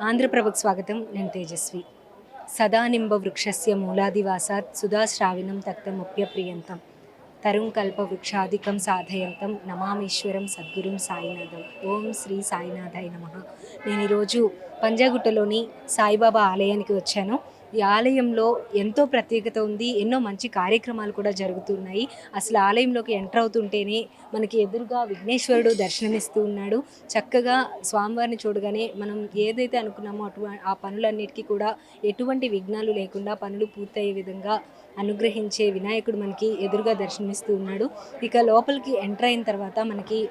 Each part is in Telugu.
ఆంధ్రప్రభకు స్వాగతం. నేను తేజస్వి. సదానింబ వృక్షస్య మూలాదివాసాత్ సుధాశ్రావిణం తక్తమప్యప్రియంతం తరుం కల్ప వృక్షాధికం సాధయంతం నమామీశ్వరం సద్గురుం సాయినాథం. ఓం శ్రీ సాయినాథాయ నమః. నేను ఈరోజు పంజాగుట్టలోని సాయిబాబా ఆలయానికి వచ్చాను. ఈ ఆలయంలో ఎంతో ప్రత్యేకత ఉంది. ఎన్నో మంచి కార్యక్రమాలు కూడా జరుగుతున్నాయి. అసలు ఆలయంలోకి ఎంటర్ అవుతుంటేనే మనకి ఎదురుగా విఘ్నేశ్వరుడు దర్శనమిస్తూ ఉన్నాడు. చక్కగా స్వామివారిని చూడగానే మనం ఏదైతే అనుకున్నామో ఆ పనులన్నిటికీ కూడా ఎటువంటి విఘ్నాలు లేకుండా పనులు పూర్తయ్యే విధంగా అనుగ్రహించే వినాయకుడు మనకి ఎదురుగా దర్శనమిస్తూ ఉన్నాడు. ఇక లోపలికి ఎంటర్ అయిన తర్వాత మనకి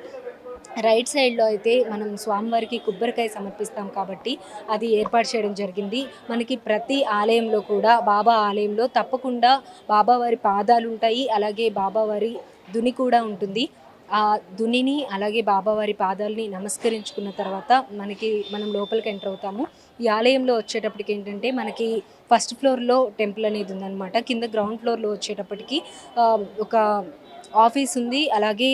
రైట్ సైడ్లో అయితే మనం స్వామివారికి కొబ్బరికాయ సమర్పిస్తాం కాబట్టి అది ఏర్పాటు చేయడం జరిగింది. మనకి ప్రతి ఆలయంలో కూడా బాబా ఆలయంలో తప్పకుండా బాబావారి పాదాలు ఉంటాయి. అలాగే బాబావారి దుని కూడా ఉంటుంది. ఆ దునిని అలాగే బాబావారి పాదాలని నమస్కరించుకున్న తర్వాత మనం లోపలికి ఎంటర్ అవుతాము. ఈ ఆలయంలో వచ్చేటప్పటికి ఏంటంటే మనకి ఫస్ట్ ఫ్లోర్లో టెంపుల్ అనేది ఉందన్నమాట. కింద గ్రౌండ్ ఫ్లోర్లో వచ్చేటప్పటికి ఒక ఆఫీస్ ఉంది. అలాగే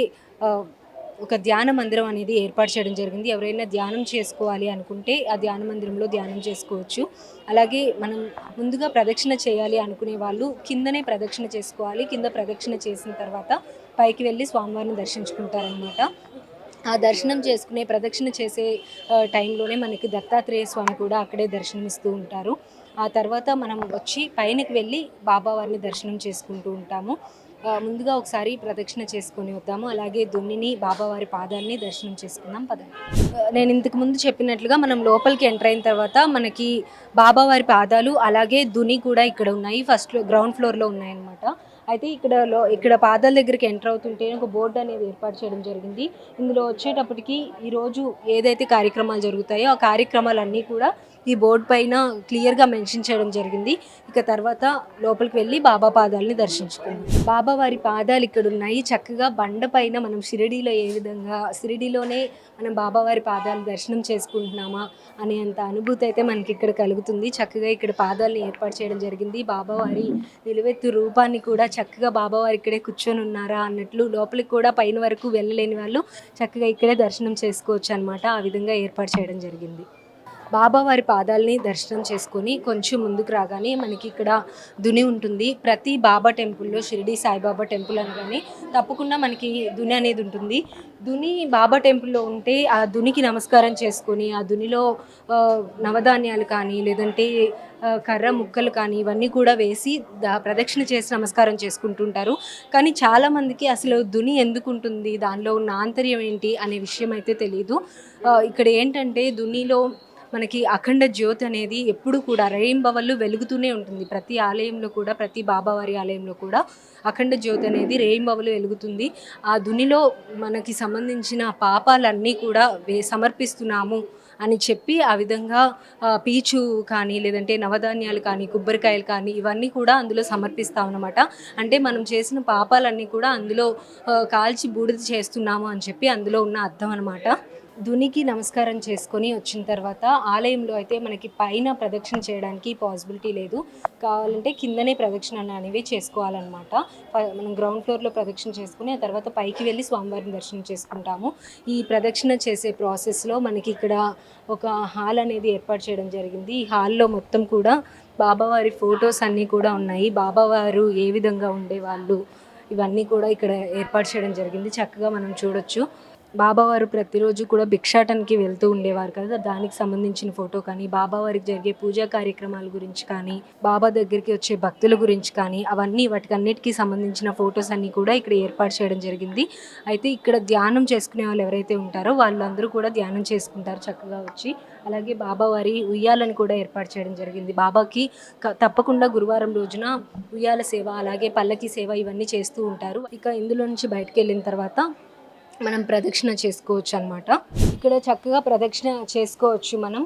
ఒక ధ్యాన మందిరం అనేది ఏర్పాటు చేయడం జరిగింది. ఎవరైనా ధ్యానం చేసుకోవాలి అనుకుంటే ఆ ధ్యాన మందిరంలో ధ్యానం చేసుకోవచ్చు. అలాగే మనం ముందుగా ప్రదక్షిణ చేయాలి అనుకునే వాళ్ళు కిందనే ప్రదక్షిణ చేసుకోవాలి. కింద ప్రదక్షిణ చేసిన తర్వాత పైకి వెళ్ళి స్వామివారిని దర్శించుకుంటారనమాట. ఆ దర్శనం చేసుకునే ప్రదక్షిణ చేసే టైంలోనే మనకి దత్తాత్రేయ స్వామి కూడా అక్కడే దర్శనమిస్తూ ఉంటారు. ఆ తర్వాత మనం వచ్చి పైనకి వెళ్ళి బాబావారిని దర్శనం చేసుకుంటూ ఉంటాము. ముందుగా ఒకసారి ప్రదక్షిణ చేసుకొని వద్దాము. అలాగే దున్నిని బాబావారి పాదాలని దర్శనం చేసుకుందాం పదండి. నేను ఇంతకు ముందు చెప్పినట్లుగా మనం లోపలికి ఎంటర్ అయిన తర్వాత మనకి బాబావారి పాదాలు అలాగే దుని కూడా ఇక్కడ ఉన్నాయి. గ్రౌండ్ ఫ్లోర్లో ఉన్నాయన్నమాట. అయితే ఇక్కడ పాదాల దగ్గరికి ఎంటర్ అవుతుంటే ఒక బోర్డు అనేది ఏర్పాటు చేయడం జరిగింది. ఇందులో వచ్చేటప్పటికి ఈరోజు ఏదైతే కార్యక్రమాలు జరుగుతాయో ఆ కార్యక్రమాలన్నీ కూడా ఈ బోర్డు పైన క్లియర్గా మెన్షన్ చేయడం జరిగింది. ఇక తర్వాత లోపలికి వెళ్ళి బాబా పాదాలని దర్శించుకుందాం. బాబావారి పాదాలు ఇక్కడ ఉన్నాయి. చక్కగా బండ పైన మనం షిరిడీలోనే మనం బాబావారి పాదాలు దర్శనం చేసుకుంటున్నామా అనేంత అనుభూతి అయితే మనకి ఇక్కడ కలుగుతుంది. చక్కగా ఇక్కడ పాదాలని ఏర్పాటు చేయడం జరిగింది. బాబావారి నిలువెత్తు రూపాన్ని కూడా చక్కగా బాబావారు ఇక్కడే కూర్చొని ఉన్నారా అన్నట్లు లోపలికి కూడా పైన వరకు వెళ్ళలేని వాళ్ళు చక్కగా ఇక్కడే దర్శనం చేసుకోవచ్చు అనమాట. ఆ విధంగా ఏర్పాటు చేయడం జరిగింది. బాబావారి పాదాలని దర్శనం చేసుకొని కొంచెం ముందుకు రాగానే మనకి ఇక్కడ దుని ఉంటుంది. ప్రతి బాబా టెంపుల్లో షిరిడి సాయిబాబా టెంపుల్ అనగానే తప్పకుండా మనకి దుని అనేది ఉంటుంది. దుని బాబా టెంపుల్లో ఉంటే ఆ దునికి నమస్కారం చేసుకొని ఆ దునిలో నవధాన్యాలు కానీ లేదంటే కర్ర ముక్కలు కానీ ఇవన్నీ కూడా వేసి ప్రదక్షిణ చేసి నమస్కారం చేసుకుంటుంటారు. కానీ చాలామందికి అసలు దుని ఎందుకు ఉంటుంది, దానిలో ఉన్న ఆంతర్యం ఏంటి అనే విషయం అయితే తెలియదు. ఇక్కడ ఏంటంటే దునిలో మనకి అఖండ జ్యోతి అనేది ఎప్పుడు కూడా రేయింబవళ్ళు వెలుగుతూనే ఉంటుంది. ప్రతి ఆలయంలో కూడా ప్రతి బాబావారి ఆలయంలో కూడా అఖండ జ్యోతి అనేది రేయింబవలు వెలుగుతుంది. ఆ దునిలో మనకి సంబంధించిన పాపాలన్నీ కూడా సమర్పిస్తున్నాము అని చెప్పి ఆ విధంగా పీచు కానీ లేదంటే నవధాన్యాలు కానీ కొబ్బరికాయలు కానీ ఇవన్నీ కూడా అందులో సమర్పిస్తాం అన్నమాట. అంటే మనం చేసిన పాపాలన్నీ కూడా అందులో కాల్చి బూడిద చేస్తున్నాము అని చెప్పి అందులో ఉన్న అర్థం అనమాట. దునికి నమస్కారం చేసుకొని వచ్చిన తర్వాత ఆలయంలో అయితే మనకి పైన ప్రదక్షిణ చేయడానికి పాసిబిలిటీ లేదు. కావాలంటే కిందనే ప్రదక్షిణ అనేవి చేసుకోవాలన్నమాట. మనం గ్రౌండ్ ఫ్లోర్లో ప్రదక్షిణ చేసుకుని ఆ తర్వాత పైకి వెళ్ళి స్వామివారిని దర్శనం చేసుకుంటాము. ఈ ప్రదక్షిణ చేసే ప్రాసెస్లో మనకి ఇక్కడ ఒక హాల్ అనేది ఏర్పాటు చేయడం జరిగింది. ఈ హాల్లో మొత్తం కూడా బాబావారి ఫొటోస్ అన్నీ కూడా ఉన్నాయి. బాబావారు ఏ విధంగా ఉండేవాళ్ళు ఇవన్నీ కూడా ఇక్కడ ఏర్పాటు చేయడం జరిగింది. చక్కగా మనం చూడొచ్చు. బాబావారు ప్రతిరోజు కూడా భిక్షాటనకి వెళ్తూ ఉండేవారు కదా, దానికి సంబంధించిన ఫోటో కానీ బాబావారికి జరిగే పూజా కార్యక్రమాల గురించి కానీ బాబా దగ్గరికి వచ్చే భక్తుల గురించి కానీ వాటికన్నిటికీ సంబంధించిన ఫొటోస్ అన్నీ కూడా ఇక్కడ ఏర్పాటు చేయడం జరిగింది. అయితే ఇక్కడ ధ్యానం చేసుకునే వాళ్ళు ఎవరైతే ఉంటారో వాళ్ళందరూ కూడా ధ్యానం చేసుకుంటారు చక్కగా వచ్చి. అలాగే బాబావారి ఉయ్యాలను కూడా ఏర్పాటు చేయడం జరిగింది. బాబాకి తప్పకుండా గురువారం రోజున ఉయ్యాల సేవ అలాగే పల్లకి సేవ ఇవన్నీ చేస్తూ ఉంటారు. ఇక ఇందులో నుంచి బయటకు వెళ్ళిన తర్వాత మనం ప్రదక్షిణ చేసుకోవచ్చు అనమాట. ఇక్కడ చక్కగా ప్రదక్షిణ చేసుకోవచ్చు. మనం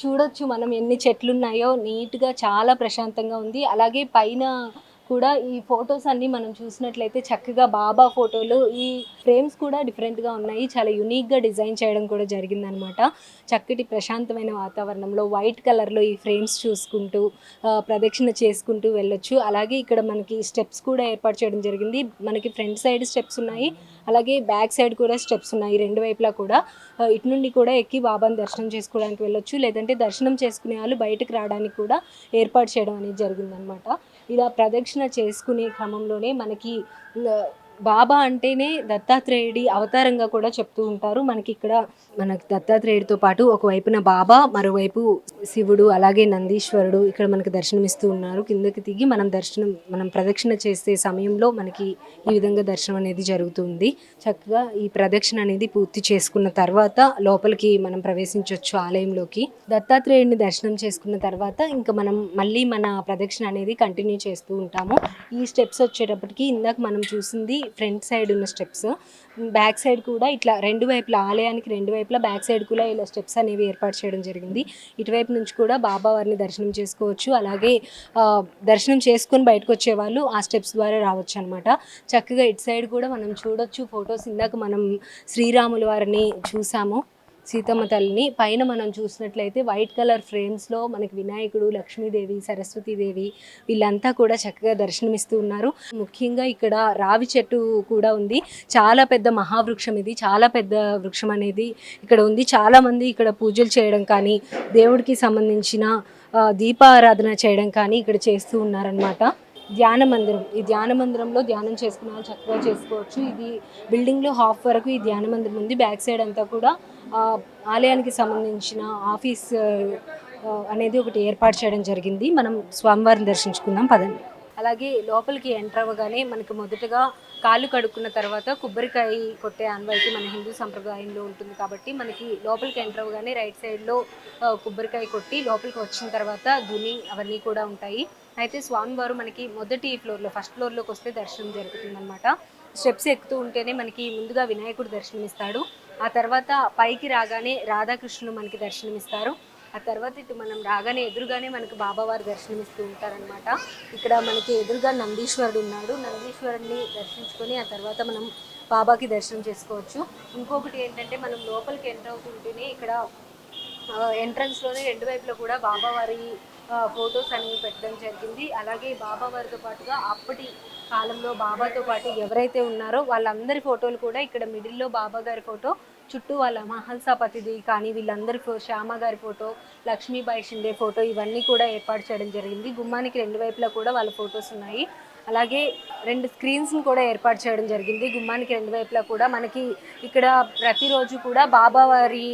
చూడొచ్చు మనం ఎన్ని చెట్లు ఉన్నాయో నీట్గా చాలా ప్రశాంతంగా ఉంది. అలాగే పైన కూడా ఈ ఫొటోస్ అన్నీ మనం చూసినట్లయితే చక్కగా బాబా ఫోటోలు ఈ ఫ్రేమ్స్ కూడా డిఫరెంట్గా ఉన్నాయి. చాలా యూనిక్గా డిజైన్ చేయడం కూడా జరిగిందనమాట. చక్కటి ప్రశాంతమైన వాతావరణంలో వైట్ కలర్లో ఈ ఫ్రేమ్స్ చూసుకుంటూ ప్రదక్షిణ చేసుకుంటూ వెళ్ళొచ్చు. అలాగే ఇక్కడ మనకి స్టెప్స్ కూడా ఏర్పాటు చేయడం జరిగింది. మనకి ఫ్రంట్ సైడ్ స్టెప్స్ ఉన్నాయి, అలాగే బ్యాక్ సైడ్ కూడా స్టెప్స్ ఉన్నాయి. రెండు వైపులా కూడా ఇటు నుండి కూడా ఎక్కి బాబాని దర్శనం చేసుకోవడానికి వెళ్ళొచ్చు, లేదంటే దర్శనం చేసుకునే వాళ్ళు బయటకు రావడానికి కూడా ఏర్పాటు చేయడం అనేది జరిగిందనమాట. ఇలా ప్రదక్షిణ చేసుకునే క్రమంలోనే మనకి బాబా అంటేనే దత్తాత్రేయుడి అవతారంగా కూడా చెప్తూ ఉంటారు. మనకి ఇక్కడ మనకి దత్తాత్రేయుడితో పాటు ఒకవైపున బాబా, మరోవైపు శివుడు, అలాగే నందీశ్వరుడు ఇక్కడ మనకి దర్శనమిస్తూ ఉన్నారు. కిందకి దిగి మనం ప్రదక్షిణ చేసే సమయంలో మనకి ఈ విధంగా దర్శనం అనేది జరుగుతుంది. చక్కగా ఈ ప్రదక్షిణ అనేది పూర్తి చేసుకున్న తర్వాత లోపలికి మనం ప్రవేశించవచ్చు ఆలయంలోకి. దత్తాత్రేయుడిని దర్శనం చేసుకున్న తర్వాత ఇంకా మనం మళ్ళీ మన ప్రదక్షిణ అనేది కంటిన్యూ చేస్తూ ఉంటాము. ఈ స్టెప్స్ వచ్చేటప్పటికి ఇందాక మనం చూసింది ఫ్రంట్ సైడ్ ఉన్న స్టెప్స్, బ్యాక్ సైడ్ కూడా ఇట్లా రెండు వైపులా ఆలయానికి రెండు వైపులా బ్యాక్ సైడ్ కూడా ఇలా స్టెప్స్ అనేవి ఏర్పాటు చేయడం జరిగింది. ఇటువైపు నుంచి కూడా బాబా వారిని దర్శనం చేసుకోవచ్చు. అలాగే దర్శనం చేసుకొని బయటకు వచ్చే వాళ్ళు ఆ స్టెప్స్ ద్వారా రావచ్చు అనమాట. చక్కగా ఇటు సైడ్ కూడా మనం చూడొచ్చు ఫొటోస్. ఇందాక మనం శ్రీరాముల వారిని చూసాము, సీతమ్మ తల్లిని. పైన మనం చూసినట్లయితే వైట్ కలర్ ఫ్రేమ్స్లో మనకి వినాయకుడు, లక్ష్మీదేవి, సరస్వతీదేవి వీళ్ళంతా కూడా చక్కగా దర్శనమిస్తూ ఉన్నారు. ముఖ్యంగా ఇక్కడ రావి చెట్టు కూడా ఉంది. చాలా పెద్ద మహావృక్షం ఇది. చాలా పెద్ద వృక్షం అనేది ఇక్కడ ఉంది. చాలామంది ఇక్కడ పూజలు చేయడం కానీ, దేవుడికి సంబంధించిన దీపారాధన చేయడం కానీ ఇక్కడ చేస్తూ ఉన్నారనమాట. ధ్యాన మందిరం, ఈ ధ్యాన మందిరంలో ధ్యానం చేసుకున్న వాళ్ళు చక్కగా చేసుకోవచ్చు. ఇది బిల్డింగ్లో హాఫ్ వరకు ఈ ధ్యాన మందిరం ఉంది. బ్యాక్ సైడ్ అంతా కూడా ఆలయానికి సంబంధించిన ఆఫీస్ అనేది ఒకటి ఏర్పాటు చేయడం జరిగింది. మనం స్వామివారిని దర్శించుకుందాం పదండి. అలాగే లోపలికి ఎంటర్ అవ్వగానే మనకు మొదటగా కాళ్ళు కడుక్కున్న తర్వాత కొబ్బరికాయ కొట్టే ఆనవాయితీ మన హిందూ సంప్రదాయంలో ఉంటుంది. కాబట్టి మనకి లోపలికి ఎంటర్ అవ్వగానే రైట్ సైడ్లో కొబ్బరికాయ కొట్టి లోపలికి వచ్చిన తర్వాత దుని అవన్నీ కూడా ఉంటాయి. అయితే స్వామివారు మనకి మొదటి ఫ్లోర్లో, ఫస్ట్ ఫ్లోర్లోకి వస్తే దర్శనం జరుగుతుందన్నమాట. స్టెప్స్ ఎక్కుతూ ఉంటేనే మనకి ముందుగా వినాయకుడు దర్శనమిస్తాడు. ఆ తర్వాత పైకి రాగానే రాధాకృష్ణులు మనకి దర్శనమిస్తారు. ఆ తర్వాత ఇటు మనం రాగానే ఎదురుగానే మనకు బాబావారు దర్శనమిస్తూ ఉంటారనమాట. ఇక్కడ మనకి ఎదురుగా నందీశ్వరుడు ఉన్నాడు. నందీశ్వరుడిని దర్శించుకొని ఆ తర్వాత మనం బాబాకి దర్శనం చేసుకోవచ్చు. ఇంకొకటి ఏంటంటే మనం లోపలికి ఎంటర్ అవుతుంటేనే ఇక్కడ ఎంట్రన్స్లోనే రెండు వైపులో కూడా బాబావారి ఫొటోస్ అనేవి పెట్టడం జరిగింది. అలాగే బాబావారితో పాటుగా అప్పటి కాలంలో బాబాతో పాటు ఎవరైతే ఉన్నారో వాళ్ళందరి ఫోటోలు కూడా ఇక్కడ మిడిల్లో బాబా గారి ఫోటో, చుట్టూ వాళ్ళ మహల్సాపతిది కానీ వీళ్ళందరి శ్యామ గారి ఫోటో, లక్ష్మీబాయి షిండే ఫోటో ఇవన్నీ కూడా ఏర్పాటు చేయడం జరిగింది. గుమ్మానికి రెండు వైపులా కూడా వాళ్ళ ఫొటోస్ ఉన్నాయి. అలాగే రెండు స్క్రీన్స్ని కూడా ఏర్పాటు చేయడం జరిగింది. గుమ్మానికి రెండు వైపులా కూడా మనకి ఇక్కడ ప్రతిరోజు కూడా బాబావారి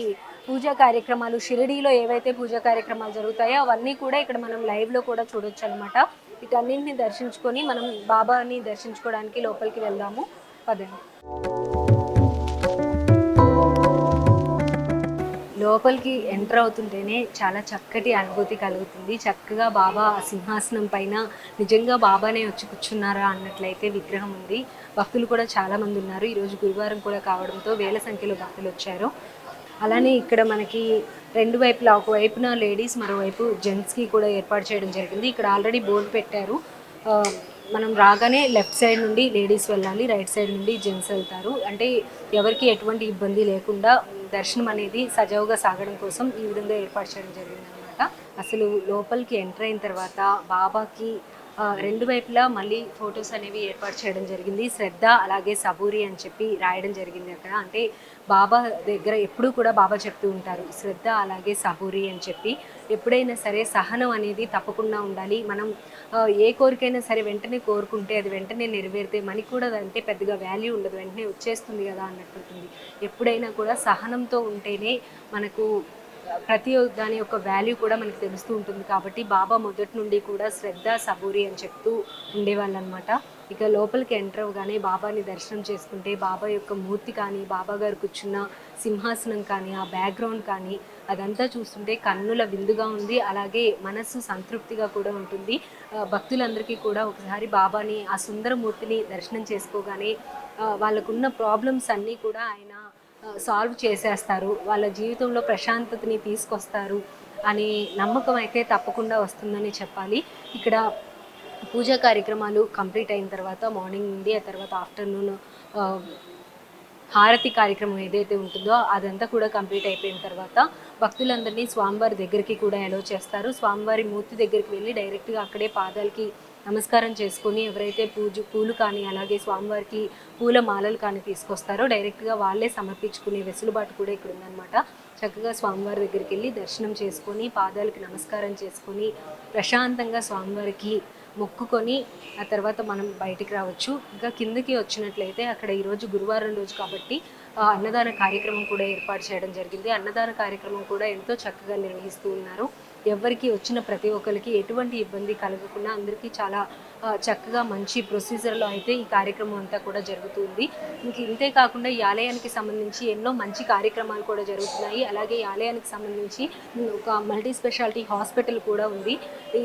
పూజా కార్యక్రమాలు, షిరిడీలో ఏవైతే పూజా కార్యక్రమాలు జరుగుతాయో అవన్నీ కూడా ఇక్కడ మనం లైవ్లో కూడా చూడొచ్చు అనమాట. వీటన్నింటిని దర్శించుకొని మనం బాబాని దర్శించుకోవడానికి లోపలికి వెళ్దాము పదండి. లోపలికి ఎంటర్ అవుతుంటేనే చాలా చక్కటి అనుభూతి కలుగుతుంది. చక్కగా బాబా సింహాసనం పైన నిజంగా బాబానే వచ్చి కూర్చున్నారా అన్నట్లయితే విగ్రహం ఉంది. భక్తులు కూడా చాలామంది ఉన్నారు. ఈరోజు గురువారం కూడా కావడంతో వేల సంఖ్యలో భక్తులు వచ్చారు. అలానే ఇక్కడ మనకి రెండు వైపులా, ఒకవైపున లేడీస్, మరోవైపు జెంట్స్కి కూడా ఏర్పాటు చేయడం జరిగింది. ఇక్కడ ఆల్రెడీ బోర్డు పెట్టారు. మనం రాగానే లెఫ్ట్ సైడ్ నుండి లేడీస్ వెళ్ళాలి, రైట్ సైడ్ నుండి జెంట్స్ వెళ్తారు. అంటే ఎవరికి ఎటువంటి ఇబ్బంది లేకుండా దర్శనం అనేది సజావుగా సాగడం కోసం ఈ విధంగా ఏర్పాటు చేయడం జరిగింది అనమాట. అసలు లోపలికి ఎంటర్ అయిన తర్వాత బాబాకి రెండు వైపులా మళ్ళీ ఫొటోస్ అనేవి ఏర్పాటు చేయడం జరిగింది. శ్రద్ధ అలాగే సబూరి అని చెప్పి రాయడం జరిగింది అక్కడ. అంటే బాబా దగ్గర ఎప్పుడూ కూడా బాబా చెప్తూ ఉంటారు శ్రద్ధ అలాగే సబూరి అని చెప్పి. ఎప్పుడైనా సరే సహనం అనేది తప్పకుండా ఉండాలి. మనం ఏ కోరికైనా సరే వెంటనే కోరుకుంటే అది వెంటనే నెరవేరితే మనకి కూడా అంటే పెద్దగా వాల్యూ ఉండదు, వెంటనే వచ్చేస్తుంది కదా అన్నట్టుంటుంది. ఎప్పుడైనా కూడా సహనంతో ఉంటేనే మనకు ప్రతి దాని యొక్క వాల్యూ కూడా మనకు తెలుస్తూ ఉంటుంది. కాబట్టి బాబా మొదటి నుండి కూడా శ్రద్ధ సబూరి అని చెప్తూ ఉండేవాళ్ళు అనమాట. ఇక లోపలికి ఎంటర్ అవ్వగానే బాబాని దర్శనం చేసుకుంటే బాబా యొక్క మూర్తి కానీ, బాబా గారు కూర్చున్న సింహాసనం కానీ, ఆ బ్యాక్గ్రౌండ్ కానీ అదంతా చూస్తుంటే కన్నుల విందుగా ఉంది. అలాగే మనస్సు సంతృప్తిగా కూడా ఉంటుంది. భక్తులందరికీ కూడా ఒకసారి బాబాని, ఆ సుందరమూర్తిని దర్శనం చేసుకోగానే వాళ్ళకున్న ప్రాబ్లమ్స్ అన్నీ కూడా ఆయన సాల్వ్ చేసేస్తారు, వాళ్ళ జీవితంలో ప్రశాంతతని తీసుకొస్తారు అనే నమ్మకం అయితే తప్పకుండా వస్తుందని చెప్పాలి. ఇక్కడ పూజా కార్యక్రమాలు కంప్లీట్ అయిన తర్వాత మార్నింగ్ నుండి ఆ తర్వాత ఆఫ్టర్నూన్ హారతి కార్యక్రమం ఏదైతే ఉంటుందో అదంతా కూడా కంప్లీట్ అయిపోయిన తర్వాత భక్తులందరినీ స్వామివారి దగ్గరికి కూడా అలో చేస్తారు. స్వామివారి మూర్తి దగ్గరికి వెళ్ళి డైరెక్ట్గా అక్కడే పాదాలకి నమస్కారం చేసుకొని ఎవరైతే పూలు కానీ అలాగే స్వామివారికి పూల మాలలు కానీ తీసుకొస్తారో డైరెక్ట్గా వాళ్ళే సమర్పించుకునే వెసులుబాటు కూడా ఇక్కడ ఉందన్నమాట. చక్కగా స్వామివారి దగ్గరికి వెళ్ళి దర్శనం చేసుకొని పాదాలకి నమస్కారం చేసుకొని ప్రశాంతంగా స్వామివారికి మొక్కుకొని ఆ తర్వాత మనం బయటికి రావచ్చు. ఇంకా కిందకి వచ్చినట్లయితే అక్కడ ఈరోజు గురువారం రోజు కాబట్టి అన్నదాన కార్యక్రమం కూడా ఏర్పాటు చేయడం జరిగింది. అన్నదాన కార్యక్రమం కూడా ఎంతో చక్కగా నిర్వహిస్తూ ఉన్నారు. ఎవరికి వచ్చిన ప్రతి ఒక్కరికి ఎటువంటి ఇబ్బంది కలగకుండా అందరికీ చాలా చక్కగా మంచి ప్రొసీజర్లో అయితే ఈ కార్యక్రమం అంతా కూడా జరుగుతుంది. ఇంతే కాకుండా ఈ ఆలయానికి సంబంధించి ఎన్నో మంచి కార్యక్రమాలు కూడా జరుగుతున్నాయి. అలాగే ఈ ఆలయానికి సంబంధించి ఒక మల్టీ స్పెషాలిటీ హాస్పిటల్ కూడా ఉంది.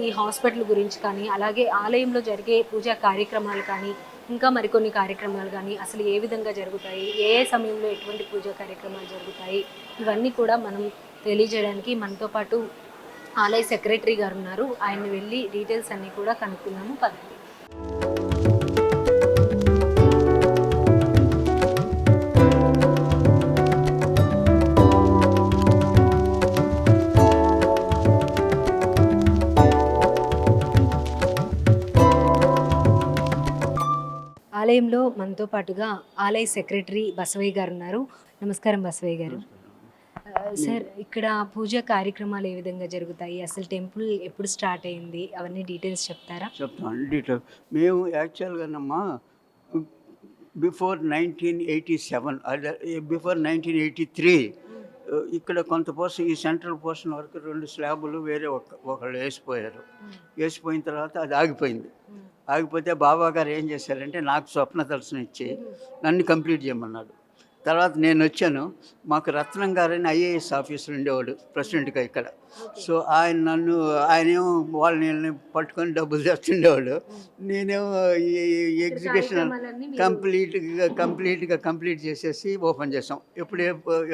ఈ హాస్పిటల్ గురించి కానీ అలాగే ఆలయంలో జరిగే పూజా కార్యక్రమాలు కానీ ఇంకా మరికొన్ని కార్యక్రమాలు కానీ అసలు ఏ విధంగా జరుగుతాయి, ఏ సమయంలో ఎటువంటి పూజా కార్యక్రమాలు జరుగుతాయి, ఇవన్నీ కూడా మనం తెలియజేయడానికి మనతో పాటు ఆలయ సెక్రటరీ గారు ఉన్నారు. ఆయన్ని వెళ్ళి డీటెయిల్స్ అన్నీ కూడా కనుక్కున్నాము. పదండి. ఆలయంలో మనతో పాటుగా ఆలయ సెక్రటరీ బసవయ్య గారు ఉన్నారు. నమస్కారం బసవయ్య గారు. సార్, ఇక్కడ పూజా కార్యక్రమాలు ఏ విధంగా జరుగుతాయి, అసలు టెంపుల్ ఎప్పుడు స్టార్ట్ అయింది, అవన్నీ డీటెయిల్స్ చెప్తారా? చెప్తాను డీటెయిల్. మేము యాక్చువల్గానమ్మా బిఫోర్ 1987 అదే బిఫోర్ 1983 ఇక్కడ కొంత పోర్షన్ ఈ సెంట్రల్ పోర్షన్ వరకు 2 స్లాబులు వేరే ఒకళ్ళు వేసిపోయారు. వేసిపోయిన తర్వాత అది ఆగిపోయింది. ఆగిపోతే బాబా గారు ఏం చేశారంటే నాకు స్వప్న దర్శనం ఇచ్చి నన్ను కంప్లీట్ చేయమన్నాడు. తర్వాత నేను వచ్చాను. మాకు రత్నం గారని ఐఏఎస్ ఆఫీసర్ ఉండేవాడు ప్రెసిడెంట్గా ఇక్కడ. సో ఆయనేమో వాళ్ళని పట్టుకొని డబ్బులు తెస్తుండేవాడు. నేనేమో ఈ ఎగ్జిక్యూషన్ కంప్లీట్ చేసేసి ఓపెన్ చేసాం. ఎప్పుడు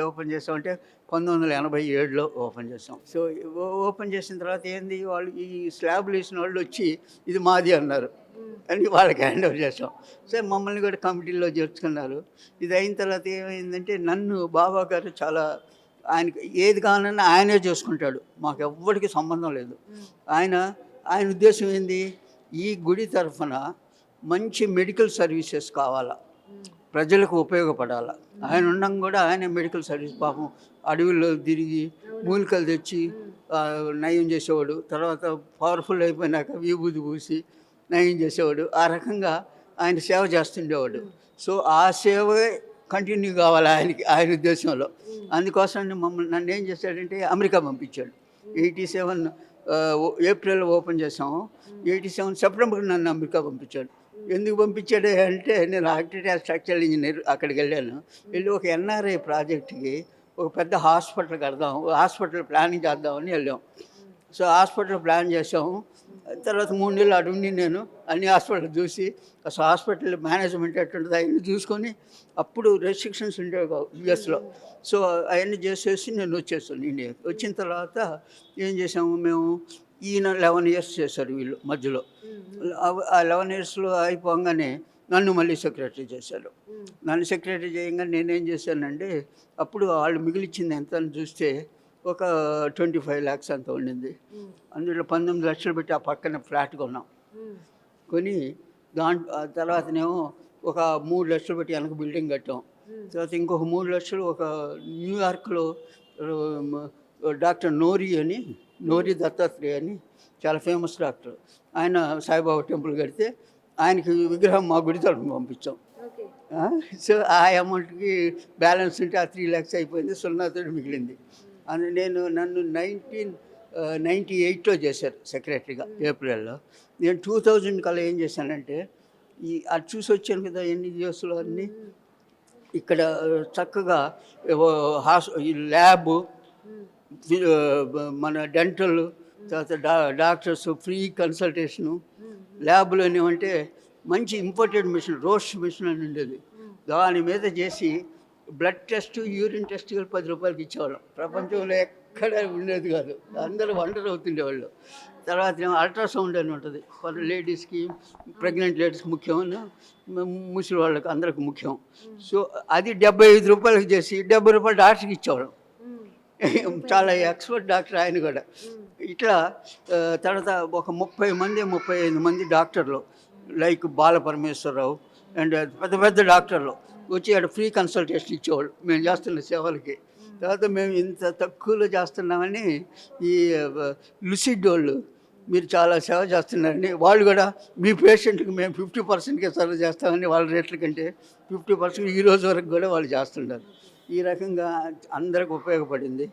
ఓపెన్ చేసామంటే 1987లో ఓపెన్ చేసాం. సో ఓపెన్ చేసిన తర్వాత ఏంది, వాళ్ళు ఈ స్లాబ్లు వేసిన వాళ్ళు వచ్చి ఇది మాది అన్నారు అని వాళ్ళకి హ్యాండ్ ఓవర్ చేసాం. సో మమ్మల్ని కూడా కమిటీలో చేర్చుకున్నారు. ఇది అయిన తర్వాత ఏమైందంటే నన్ను బాబా గారు చాలా ఆయనకి ఏది కావాలన్నా ఆయనే చేసుకుంటాడు, మాకు ఎవ్వడికి సంబంధం లేదు. ఆయన ఉద్దేశం ఏంది, ఈ గుడి తరఫున మంచి మెడికల్ సర్వీసెస్ కావాలా, ప్రజలకు ఉపయోగపడాలా. ఆయన ఉండడం కూడా ఆయన మెడికల్ సర్వీస్, పాపం అడవుల్లో తిరిగి మూలికలు తెచ్చి నయం చేసేవాడు. తర్వాత పవర్ఫుల్ అయిపోయినాక విభూది పూసి నయం చేసేవాడు. ఆ రకంగా ఆయన సేవ చేస్తుండేవాడు. సో ఆ సేవే కంటిన్యూ కావాలి ఆయన ఉద్దేశంలో. అందుకోసం నన్ను ఏం చేశాడంటే అమెరికా పంపించాడు. 87 ఏప్రిల్లో ఓపెన్ చేసాము. 87 సెప్టెంబర్కి నన్ను అమెరికా పంపించాడు. ఎందుకు పంపించాడు అంటే నేను ఆర్కిటెక్చర్ స్ట్రక్చరల్ ఇంజనీర్. అక్కడికి వెళ్ళాను. వెళ్ళి ఒక ఎన్ఆర్ఐ ప్రాజెక్ట్కి ఒక పెద్ద హాస్పిటల్ ప్లానింగ్ చేద్దామని వెళ్ళాం. సో హాస్పిటల్ ప్లాన్ చేసాము. తర్వాత 3 నెలలు అడుండి నేను అన్ని హాస్పిటల్ చూసి అసలు హాస్పిటల్ మేనేజ్మెంట్ ఎట్టుంటుంది అవన్నీ చూసుకొని, అప్పుడు రెస్ట్రిక్షన్స్ ఉండేవి కావు యుఎస్లో. సో అవన్నీ చేసేసి నేను వచ్చేసాను ఇండియాకి. వచ్చిన తర్వాత ఏం చేసాము, మేము ఈయన 11 years చేశారు వీళ్ళు మధ్యలో. ఆ 11 yearsలో అయిపోగానే నన్ను మళ్ళీ సెక్రటరీ చేశారు. నన్ను సెక్రటరీ చేయగానే నేనేం చేశానంటే, అప్పుడు వాళ్ళు మిగిలిచ్చింది ఎంత అని చూస్తే ఒక 25 lakhs అంత ఉండింది. అందులో 19 లక్షలు పెట్టి ఆ పక్కన ఫ్లాట్ కొన్నాం. కొని తర్వాతనేమో ఒక 3 లక్షలు పెట్టి వెనక బిల్డింగ్ కట్టాం. తర్వాత ఇంకొక 3 లక్షలు ఒక న్యూయార్క్లో డాక్టర్ నోరి దత్తాత్రేయ అని చాలా ఫేమస్ డాక్టర్, ఆయన సాయిబాబా టెంపుల్ కడితే ఆయనకి విగ్రహం మా గుడి తరఫున పంపించాం. సో ఆ అమౌంట్కి బ్యాలెన్స్ ఉంటే ఆ 3 lakhs అయిపోయింది, 0 మిగిలింది. అని నన్ను 1998లో చేశారు సెక్రటరీగా ఏప్రిల్లో. నేను 2000 కల్లా ఏం చేశానంటే, అది చూసి వచ్చాను కదా ఎన్ని ఇయర్స్లో అన్నీ. ఇక్కడ చక్కగా ఈ ల్యాబు, మన డెంటల్, తర్వాత డాక్టర్స్ ఫ్రీ కన్సల్టేషను. ల్యాబ్లో ఏమంటే మంచి ఇంపోర్టెడ్ మిషన్, రోస్ట్ మిషన్ అని ఉండేది. దాని మీద చేసి బ్లడ్ టెస్ట్, యూరిన్ టెస్ట్ 10 రూపాయలకి ఇచ్చేవాళ్ళం. ప్రపంచంలో ఎక్కడ ఉండేది కాదు, అందరూ వండర్ అవుతుండేవాళ్ళు. తర్వాత ఏమో అల్ట్రాసౌండ్ అని ఉంటుంది, కొంత లేడీస్కి, ప్రెగ్నెంట్ లేడీస్కి ముఖ్యం, ముసలి వాళ్ళకి అందరికి ముఖ్యం. సో అది 75 రూపాయలకి చేసి 70 రూపాయలు డాక్టర్కి ఇచ్చేవాళ్ళం. చాలా ఎక్స్పర్ట్ డాక్టర్ ఆయన కూడా. ఇట్లా తర్వాత ఒక 35 మంది డాక్టర్లు, లైక్ బాలపరమేశ్వరరావు అండ్ పెద్ద పెద్ద డాక్టర్లు వచ్చి అక్కడ ఫ్రీ కన్సల్టేషన్ ఇచ్చేవాళ్ళు మేము చేస్తున్న సేవలకి. తర్వాత మేము ఇంత తక్కువలో చేస్తున్నామని ఈ లుసిడ్ వాళ్ళు, మీరు చాలా సేవ చేస్తున్నారని, వాళ్ళు కూడా మీ పేషెంట్కి మేము 50%కే సర్వ్ చేస్తామని వాళ్ళ రేట్ల కంటే 50% ఈ రోజు వరకు కూడా వాళ్ళు చేస్తున్నారు. ఈ రకంగా అందరికి ఉపయోగపడింది.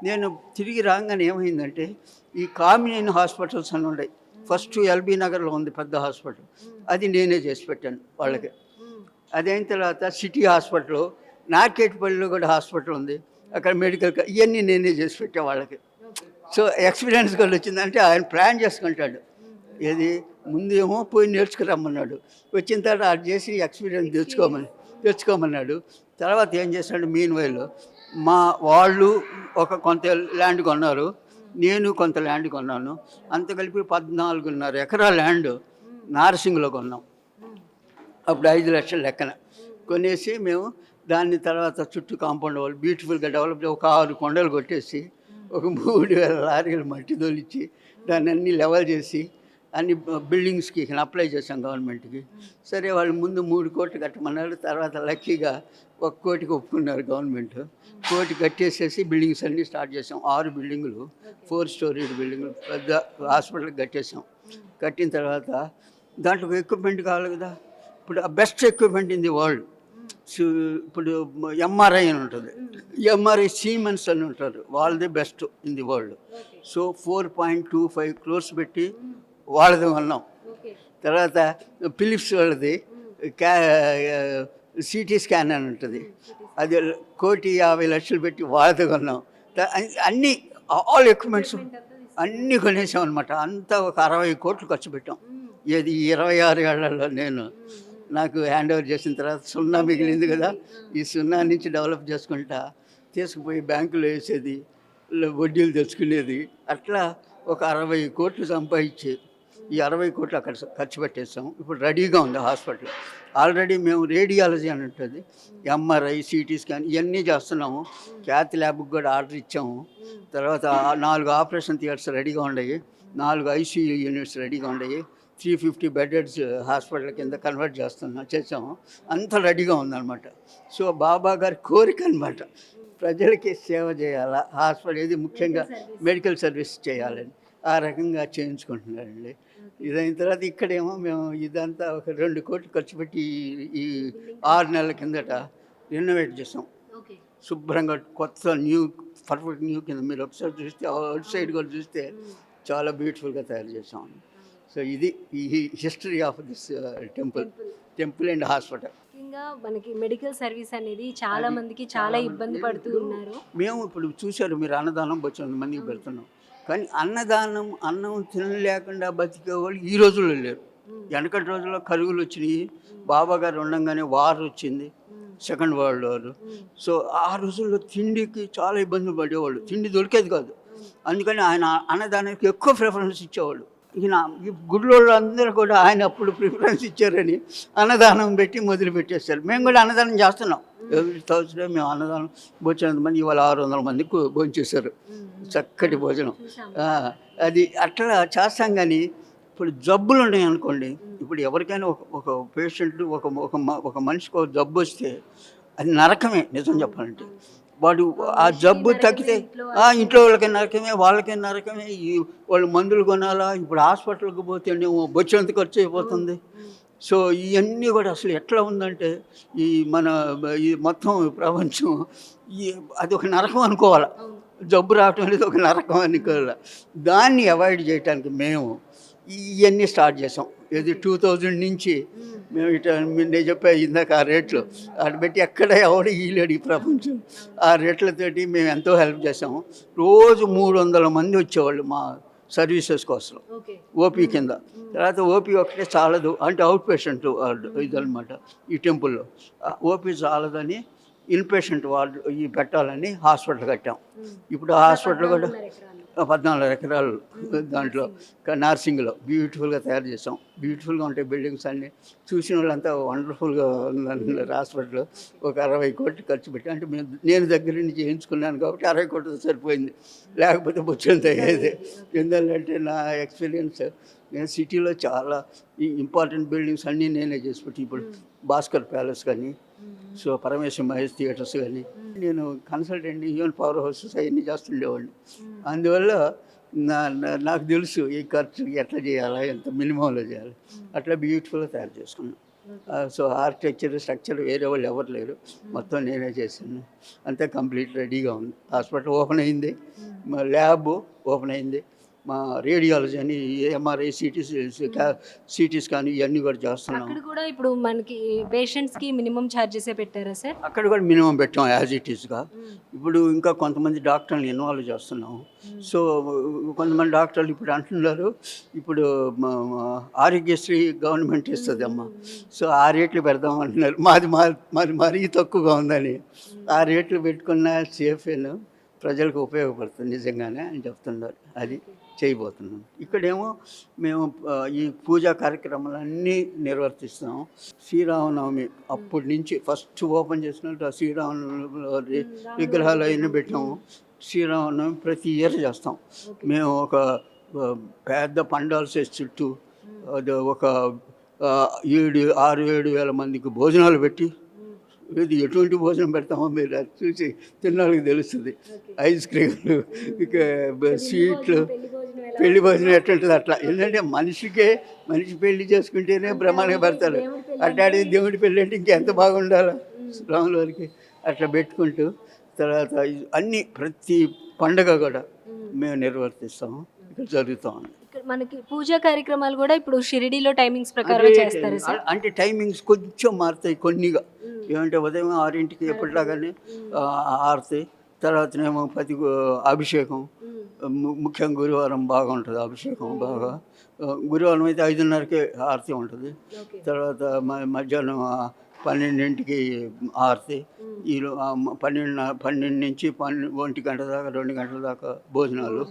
నేను తిరిగి రాగానే ఏమైందంటే, ఈ కామినేని హాస్పిటల్స్ అని ఉన్నాయి. ఫస్ట్ ఎల్బీ నగర్లో ఉంది పెద్ద హాస్పిటల్, అది నేనే చేసి పెట్టాను వాళ్ళకి. అదైన తర్వాత సిటీ హాస్పిటల్, నార్కెట్పల్లిలో కూడా హాస్పిటల్ ఉంది, అక్కడ మెడికల్ ఇవన్నీ నేనే చేసి పెట్టే వాళ్ళకి. సో ఎక్స్పీరియన్స్ కూడా వచ్చిందంటే ఆయన ప్లాన్ చేసుకుంటాడు. ఏది ముందు ఏమో పోయి నేర్చుకురమ్మన్నాడు, వచ్చిన తర్వాత అది చేసి ఎక్స్పీరియన్స్ తెచ్చుకోమన్నాడు. తర్వాత ఏం చేశాడు, మీన్ వైల్ మా వాళ్ళు కొంత ల్యాండ్ కొన్నారు, నేను కొంత ల్యాండ్ కొన్నాను. అంత కలిపి 14.5 ఎకరాల ల్యాండ్ నార్సింగ్లో కొన్నాం. అప్పుడు 5 లక్షల లెక్కన కొనేసి మేము దాన్ని తర్వాత చుట్టూ కాంపౌండ్ వాళ్ళు బ్యూటిఫుల్గా డెవలప్, ఒక 6 కొండలు కొట్టేసి ఒక 3,000 లారీలు మట్టి తోలిచ్చి దాన్ని అన్నీ లెవెల్ చేసి అన్ని బిల్డింగ్స్కి అప్లై చేశాం గవర్నమెంట్కి. సరే వాళ్ళు ముందు 3 కోట్లు కట్టమన్నారు, తర్వాత లక్కీగా 1 కోటికి ఒప్పుకున్నారు గవర్నమెంట్. 1 కోటి కట్టేసేసి బిల్డింగ్స్ అన్నీ స్టార్ట్ చేసాం. 6 బిల్డింగులు, 4 స్టోరీడ్ బిల్డింగులు పెద్ద హాస్పిటల్కి కట్టేసాం. కట్టిన తర్వాత దాంట్లో ఎక్విప్మెంట్ కావాలి కదా. ఇప్పుడు best equipment in the world, ఇప్పుడు ఎంఆర్ఐ అని ఉంటుంది, ఎంఆర్ఐ సీమెన్స్ అని ఉంటారు, వాళ్ళది best in the world. So 4.25 crores పెట్టి వాళ్ళది కొన్నాం. తర్వాత ఫిలిప్స్ వాళ్ళది సిటీ స్కాన్ అని ఉంటుంది, అది 1,50,00,000 పెట్టి వాళ్ళది కొన్నాం. అన్నీ ఆల్ ఎక్విప్మెంట్స్ అన్నీ కొనేసాం అనమాట. అంతా ఒక 60 కోట్లు ఖర్చు పెట్టాం. ఏది 26 ఏళ్లలో నేను నాకు హ్యాండ్ ఓవర్ చేసిన తర్వాత సున్నా మిగిలింది కదా, ఈ సున్నా నుంచి డెవలప్ చేసుకుంటా తీసుకుపోయి బ్యాంకులో వేసేది, వడ్డీలు తెచ్చుకునేది, అట్లా ఒక 60 కోట్లు సంపాదించి ఈ 60 కోట్లు అక్కడ ఖర్చు పెట్టేస్తాం. ఇప్పుడు రెడీగా ఉంది హాస్పిటల్. ఆల్రెడీ మేము రేడియాలజీ అని ఉంటుంది, ఎంఆర్ఐ, సిటీ స్కాన్ ఇవన్నీ చేస్తున్నాము. క్యాత్ ల్యాబ్కి కూడా ఆర్డర్ ఇచ్చాము. తర్వాత 4 ఆపరేషన్ థియేటర్స్ రెడీగా ఉన్నాయి, 4 ఐసీయూ యూనిట్స్ రెడీగా ఉన్నాయి, 350 బెడెడ్స్ హాస్పిటల్ కింద కన్వర్ట్ చేసాము. అంత రెడీగా ఉందన్నమాట. సో బాబా గారి కోరిక అనమాట, ప్రజలకి సేవ చేయాలా, హాస్పిటల్ ఏది ముఖ్యంగా మెడికల్ సర్వీస్ చేయాలని ఆ రకంగా చేయించుకుంటున్నారండి. ఇదైన తర్వాత ఇక్కడేమో మేము ఇదంతా ఒక 2 కోట్లు ఖర్చు పెట్టి ఈ 6 నెలల కిందట రెనోవేట్ చేసాం. శుభ్రంగా కొత్త పర్ఫెక్ట్ న్యూ కింద మీరు ఒకసారి చూస్తే అవుట్ సైడ్ కూడా చూస్తే చాలా బ్యూటిఫుల్గా తయారు చేసాం. సో ఇది ఈ history of this temple and hospital. ముఖ్యంగా మనకి మెడికల్ సర్వీస్ అనేది చాలా మందికి చాలా ఇబ్బంది పడుతూ ఉన్నారు. మేము ఇప్పుడు చూశారు మీరు, అన్నదానం బొచ్చిన మందికి పెడుతున్నాం, కానీ అన్నం తినలేకుండా బతికే వాళ్ళు ఈ రోజుల్లో లేరు. వెనకటి రోజుల్లో కరువులు వచ్చినాయి, బాబా గారు ఉండగానే వార్ వచ్చింది, సెకండ్ వరల్డ్ వార్. సో ఆ రోజుల్లో తిండికి చాలా ఇబ్బందులు పడేవాళ్ళు, తిండి దొరికేది కాదు. అందుకని ఆయన అన్నదానానికి ఎక్కువ ప్రిఫరెన్స్ ఇచ్చేవాళ్ళు. ఈయన ఈ గుడిలో అందరూ కూడా ఆయన అప్పుడు ప్రిఫరెన్స్ ఇచ్చారని అన్నదానం పెట్టి మొదలు పెట్టేస్తారు. మేము కూడా అన్నదానం చేస్తున్నాం. ఎవ్రీ థర్స్డే మేము అన్నదానం భోజనం మంది, ఇవాళ 600 మందికి భోంచేశారు, చక్కటి భోజనం. అది అట్లా చేస్తాం. కానీ ఇప్పుడు జబ్బులు ఉన్నాయి అనుకోండి, ఇప్పుడు ఎవరికైనా ఒక పేషెంట్ ఒక మనిషికి ఒక జబ్బు వస్తే అది నరకమే నిజం చెప్పాలంటే. వాడు ఆ జబ్బు తగ్గితే ఇంట్లో వాళ్ళకి నరకమే, వాళ్ళకి నరకమే. వాళ్ళు మందులు కొనాలా, ఇప్పుడు హాస్పిటల్కి పోతే బొచ్చెంత ఖర్చు అయిపోతుంది. సో ఇవన్నీ కూడా అసలు ఎట్లా ఉందంటే ఈ మొత్తం ప్రపంచం అది ఒక నరకం అనుకోవాలి. జబ్బు రావటం అనేది ఒక నరకం అనుకోవాలి. దాన్ని అవాయిడ్ చేయడానికి మేము ఇవన్నీ స్టార్ట్ చేసాం. ఇది 2000 నుంచి మేము నేను చెప్పా ఇందాక ఆ రేట్లు అటు పెట్టి ఎక్కడ ఎవడు ఈలేడు ఈ ప్రపంచం. ఆ రేట్లతోటి మేము ఎంతో హెల్ప్ చేసాము. రోజు 300 మంది వచ్చేవాళ్ళు మా సర్వీసెస్ కోసం ఓపీ కింద. తర్వాత ఓపీ ఒకటే చాలదు అంటే అవుట్ పేషెంట్ ఇదనమాట. ఈ టెంపుల్లో ఓపీ చాలదని ఇన్పేషెంట్ వార్డు ఈ పెట్టాలని హాస్పిటల్ కట్టాం. ఇప్పుడు ఆ హాస్పిటల్ కూడా 14 ఎకరాలు దాంట్లో నార్సింగ్లో బ్యూటిఫుల్గా తయారు చేసాం. బ్యూటిఫుల్గా ఉంటాయి బిల్డింగ్స్ అన్నీ. చూసిన వాళ్ళంతా వండర్ఫుల్గా ఉందన్నారు. హాస్పిటల్ ఒక 60 కోట్లు ఖర్చు పెట్టి, అంటే నేను దగ్గర నుంచి చేయించుకున్నాను కాబట్టి 60 కోట్లు సరిపోయింది, లేకపోతే బొచ్చంత అయ్యేది. ఎందుకంటే నా ఎక్స్పీరియన్స్, నేను సిటీలో చాలా ఈ ఇంపార్టెంట్ బిల్డింగ్స్ అన్నీ నేనే చేసి పెట్టి, ఇప్పుడు భాస్కర్ ప్యాలెస్ కానీ, సో పరమేశ్వర మహేష్ థియేటర్స్ కానీ, నేను కన్సల్టెంట్ ఈవెన్ పవర్ హౌసెస్ అవన్నీ చేస్తుండేవాడిని. అందువల్ల నాకు తెలుసు ఈ ఖర్చు ఎట్లా చేయాలా, ఎంత మినిమంలో చేయాలి. అట్లా బ్యూటిఫుల్గా తయారు చేసుకున్నాను. సో ఆర్కిటెక్చర్ స్ట్రక్చర్ వేరే వాళ్ళు ఎవరు లేరు, మొత్తం నేనే చేశాను. అంతా కంప్లీట్ రెడీగా ఉంది. హాస్పిటల్ ఓపెన్ అయింది, మా ల్యాబ్ ఓపెన్ అయింది, మా రేడియాలజీ అని ఎంఆర్ఐ సిటీ స్కాన్ ఇవన్నీ కూడా చేస్తున్నాం. అక్కడ కూడా ఇప్పుడు మనకి పేషెంట్స్కి మినిమం ఛార్జెసే పెట్టారా సార్? అక్కడ కూడా మినిమం పెట్టాం యాజ్ ఇట్ ఈస్గా. ఇప్పుడు ఇంకా కొంతమంది డాక్టర్ని ఇన్వాల్వ్ చేస్తున్నాం. సో కొంతమంది డాక్టర్లు ఇప్పుడు అంటున్నారు, ఇప్పుడు ఆరోగ్యశ్రీ గవర్నమెంట్ ఇస్తుంది అమ్మ, సో ఆ రేట్లు పెడదాం అంటున్నారు. మాది మరీ తక్కువగా ఉందని. ఆ రేట్లు పెట్టుకున్న సేఫేను, ప్రజలకు ఉపయోగపడుతుంది నిజంగానే అని చెప్తున్నారు. అది చేయబోతున్నాం. ఇక్కడేమో మేము ఈ పూజా కార్యక్రమాలన్నీ నిర్వర్తిస్తున్నాం. శ్రీరామనవమి అప్పటి నుంచి ఫస్ట్ ఓపెన్ చేసినట్టు ఆ శ్రీరామనవమి విగ్రహాలు అవన్నీ పెట్టాము. శ్రీరామనవమి ప్రతి ఇయర్ చేస్తాం మేము. ఒక పెద్ద పండాల్స్ చుట్టూ అది ఒక 6-7 వేల మందికి భోజనాలు పెట్టి, ఇది ఎటువంటి భోజనం పెడతామో మీరు అది చూసి తిన్నాళ్ళకి తెలుస్తుంది. ఐస్ క్రీమ్లు, ఇక స్వీట్లు, పెళ్లి భోజనం ఎట్లుంటుంది అట్లా. ఎందుకంటే మనిషి పెళ్లి చేసుకుంటేనే బ్రహ్మాండంగా పెడతారు. అట్లాంటి దేవుడి పెళ్ళి అంటే ఇంకెంత బాగుండాలి రాముల వారికి. అట్లా పెట్టుకుంటూ తర్వాత అన్నీ ప్రతి పండగ కూడా మేము నిర్వర్తిస్తాము. ఇక్కడ జరుగుతూ ఉంది. మనకి పూజా కార్యక్రమాలు కూడా ఇప్పుడు షిరిడీలో టైమింగ్స్ ప్రకారం చేస్తారు సార్. అంటే టైమింగ్స్ కొంచెం మారుతాయి కొన్నిగా. ఏమంటే ఉదయం 6ంటికి ఎప్పటిలాగానే ఆరతి, తర్వాతనేమో అభిషేకం. ముఖ్యంగా గురువారం బాగా ఉంటుంది అభిషేకం బాగా. గురువారం అయితే 5:30కే ఆరతి ఉంటుంది. తర్వాత మధ్యాహ్నం 12ంటికి ఆరతి. ఈ 12 నుంచి 1 గంట దాకా 2 గంటల దాకా భోజనాలు.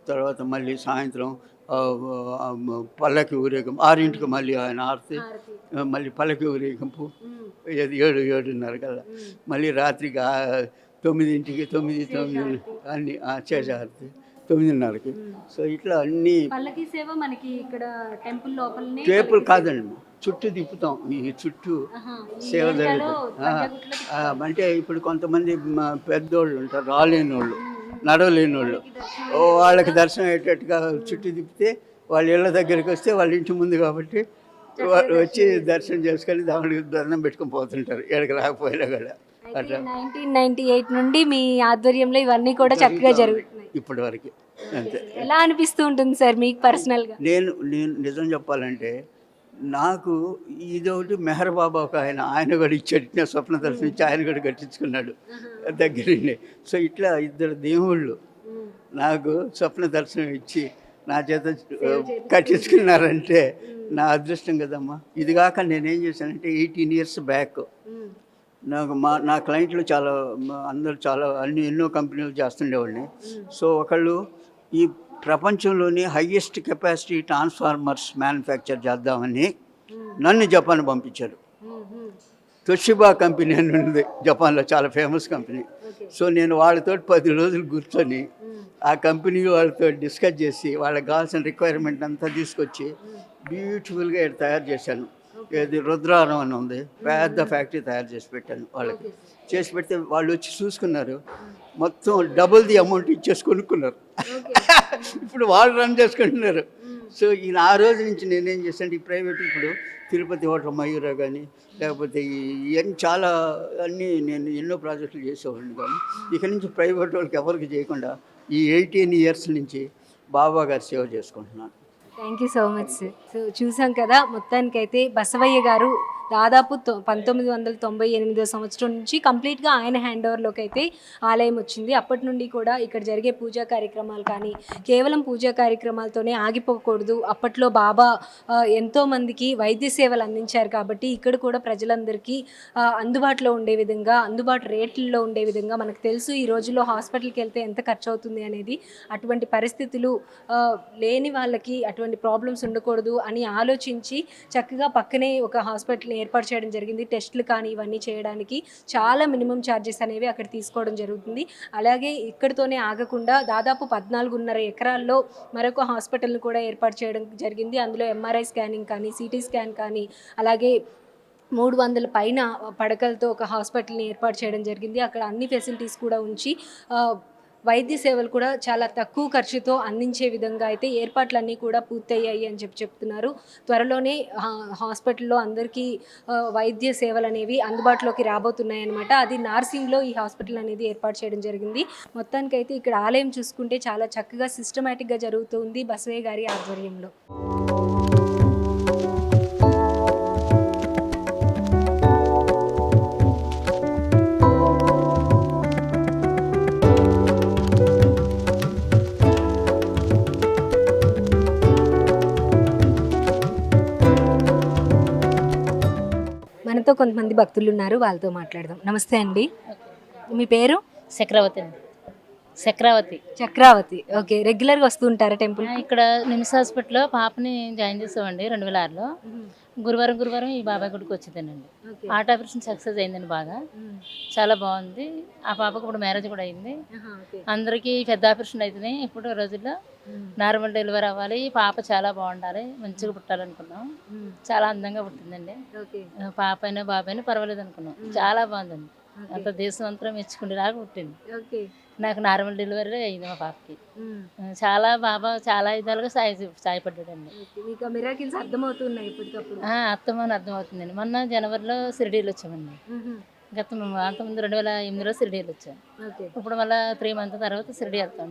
తర్వాత మళ్ళీ సాయంత్రం పల్లకి ఊరేగింపు. 6ంటికి మళ్ళీ ఆయన ఆరతి, మళ్ళీ పల్లకి ఊరేగింపు 7-7:30 కల్లా. మళ్ళీ రాత్రికి 9ంటికి 9 అన్నీ చేసే ఆరతి 9:30కి. సో ఇట్లా అన్నీ. పల్లకి సేవ మనకి ఇక్కడ టెంపుల్ లోపలనే. టేపుల్ కాదండి, చుట్టూ తిప్పుతాం. ఈ చుట్టూ సేవ జరుగుతుంది. అంటే ఇప్పుడు కొంతమంది పెద్దోళ్ళు ఉంటారు, రాలేని వాళ్ళు, నడవలేని వాళ్ళు, వాళ్ళకి దర్శనం అయ్యేటట్టుగా చుట్టూ తిప్పితే వాళ్ళ ఇళ్ళ దగ్గరికి వస్తే వాళ్ళ ఇంటి ముందు కాబట్టి వచ్చి దర్శనం చేసుకొని దానికి దండం పెట్టుకొని పోతుంటారు ఎక్కడికి రాకపోయినా కూడా. అట్లా 1998 నుండి మీ ఆధ్వర్యంలో ఇవన్నీ కూడా చక్కగా జరుగుతున్నాయి ఇప్పటి వరకు. అంతే. ఎలా అనిపిస్తూ ఉంటుంది సార్ మీకు పర్సనల్గా? నేను నిజం చెప్పాలంటే నాకు ఇదొకటి మెహర్ బాబా ఒక ఆయన కూడా ఇచ్చేట స్వప్న దర్శనం ఇచ్చి ఆయన కూడా కట్టించుకున్నాడు దగ్గరండి. సో ఇట్లా 2 దేవుళ్ళు నాకు స్వప్న దర్శనం ఇచ్చి నా చేత కట్టించుకున్నారంటే నా అదృష్టం కదమ్మా. ఇది కాక నేనేం చేశానంటే 18 ఇయర్స్ బ్యాక్ నాకు నా క్లయింట్లు అందరూ చాలా ఎన్నో కంపెనీలు చేస్తుండేవాడిని. సో ఒకళ్ళు ఈ ప్రపంచంలోని హయ్యెస్ట్ కెపాసిటీ ట్రాన్స్ఫార్మర్స్ మ్యానుఫ్యాక్చర్ చేద్దామని నన్ను జపాన్ పంపించారు. తొషిబా కంపెనీ అని ఉంది జపాన్లో, చాలా ఫేమస్ కంపెనీ. సో నేను వాళ్ళతో 10 రోజులు కూర్చొని ఆ కంపెనీ వాళ్ళతో డిస్కస్ చేసి వాళ్ళకి కావాల్సిన రిక్వైర్మెంట్ అంతా తీసుకొచ్చి బ్యూటిఫుల్గా తయారు చేశాను. ఇది రుద్రారం అని ఉంది, పెద్ద ఫ్యాక్టరీ తయారు చేసి పెట్టాను వాళ్ళకి. చేసి పెడితే వాళ్ళు వచ్చి చూసుకున్నారు, మొత్తం డబుల్ ది అమౌంట్ ఇచ్చేసి కొనుక్కున్నారు. ఇప్పుడు వాళ్ళు రన్ చేసుకుంటున్నారు. సో ఆ రోజు నుంచి నేనేం చేశాను, ఈ ప్రైవేట్ ఇప్పుడు తిరుపతి హోటల్ మయూరా కానీ, లేకపోతే ఇవన్నీ చాలా నేను ఎన్నో ప్రాజెక్టులు చేసేవాడిని. కానీ ఇక నుంచి ప్రైవేట్ వాళ్ళకి ఎవరికి చేయకుండా ఈ 18 ఇయర్స్ నుంచి బాబా గారి సేవ చేసుకుంటున్నాను. Thank you so much sir. So చూసాం కదా, మొత్తానికైతే బసవయ్య గారు దాదాపు 1998 సంవత్సరం నుంచి కంప్లీట్గా ఆయన హ్యాండ్ ఓవర్లోకి అయితే ఆలయం వచ్చింది. అప్పటి నుండి కూడా ఇక్కడ జరిగే పూజా కార్యక్రమాలు కానీ కేవలం పూజా కార్యక్రమాలతోనే ఆగిపోకూడదు. అప్పట్లో బాబా ఎంతోమందికి వైద్య సేవలు అందించారు కాబట్టి ఇక్కడ కూడా ప్రజలందరికీ అందుబాటులో ఉండే విధంగా, అందుబాటు రేట్లలో ఉండే విధంగా, మనకు తెలుసు ఈ రోజుల్లో హాస్పిటల్కి వెళ్తే ఎంత ఖర్చు అవుతుంది అనేది, అటువంటి పరిస్థితులు లేని వాళ్ళకి అటువంటి ప్రాబ్లమ్స్ ఉండకూడదు అని ఆలోచించి చక్కగా పక్కనే ఒక హాస్పిటల్ని ఏర్పాటు చేయడం జరిగింది. టెస్టులు కానీ ఇవన్నీ చేయడానికి చాలా మినిమం ఛార్జెస్ అనేవి అక్కడ తీసుకోవడం జరుగుతుంది. అలాగే ఇక్కడితోనే ఆగకుండా దాదాపు 14.5 ఎకరాల్లో మరొక హాస్పిటల్ని కూడా ఏర్పాటు చేయడం జరిగింది. అందులో ఎంఆర్ఐ స్కానింగ్ కానీ, సిటీ స్కాన్ కానీ, అలాగే 300 పైన పడకలతో ఒక హాస్పిటల్ని ఏర్పాటు చేయడం జరిగింది. అక్కడ అన్ని ఫెసిలిటీస్ కూడా ఉంచి వైద్య సేవలు కూడా చాలా తక్కువ ఖర్చుతో అందించే విధంగా అయితే ఏర్పాట్లన్నీ కూడా పూర్తయ్యాయి అని చెప్తున్నారు. త్వరలోనే హాస్పిటల్లో అందరికీ వైద్య సేవలు అనేవి అందుబాటులోకి రాబోతున్నాయి అన్నమాట. అది నార్సింగ్లో ఈ హాస్పిటల్ అనేది ఏర్పాటు చేయడం జరిగింది. మొత్తానికైతే ఇక్కడ ఆలయం చూసుకుంటే చాలా చక్కగా సిస్టమేటిక్గా జరుగుతుంది బసవయ్య గారి ఆధ్వర్యంలో. మనతో కొంతమంది భక్తులు ఉన్నారు, వాళ్ళతో మాట్లాడదాం. నమస్తే అండి, మీ పేరు? చక్రవర్తి అండి. చక్రవర్తి. చక్రావతి. ఓకే, రెగ్యులర్గా వస్తూ ఉంటారా టెంపుల్? ఇక్కడ నిమ్స్ హాస్పిటల్లో పాపని జాయిన్ చేసామండి 2006లో. గురువారం ఈ బాబాయ్ గుడికి వచ్చిందండి. హార్ట్ ఆపరేషన్ సక్సెస్ అయిందండి, బాగా చాలా బాగుంది. ఆ పాపకు ఇప్పుడు మ్యారేజ్ కూడా అయింది. అందరికీ పెద్ద ఆపరేషన్ అవుతున్నాయి ఇప్పుడు రోజుల్లో. నార్మల్ డెలివరీ అవ్వాలి, పాప చాలా బాగుండాలి, మంచిగా పుట్టాలనుకున్నాం. చాలా అందంగా పుట్టిందండి. పాప అయినా బాబాయ్ అయినా పర్వాలేదు అనుకున్నాం. చాలా బాగుందండి, అంత దేశం అంతా మెచ్చుకునేలాగా పుట్టింది. నాకు నార్మల్ డెలివరీ అయింది మా పాపకి. చాలా బాబా చాలా విధాలుగా సాయపడ్డాడండి. అర్థమని అర్థమవుతుందండి. మొన్న జనవరిలో షిరిడీలో వచ్చామండి. అంతకుముందు 2008లో షిరిడీలో వచ్చాం. ఇప్పుడు మళ్ళీ 3 months తర్వాత షిరిడీ వెళ్తాం.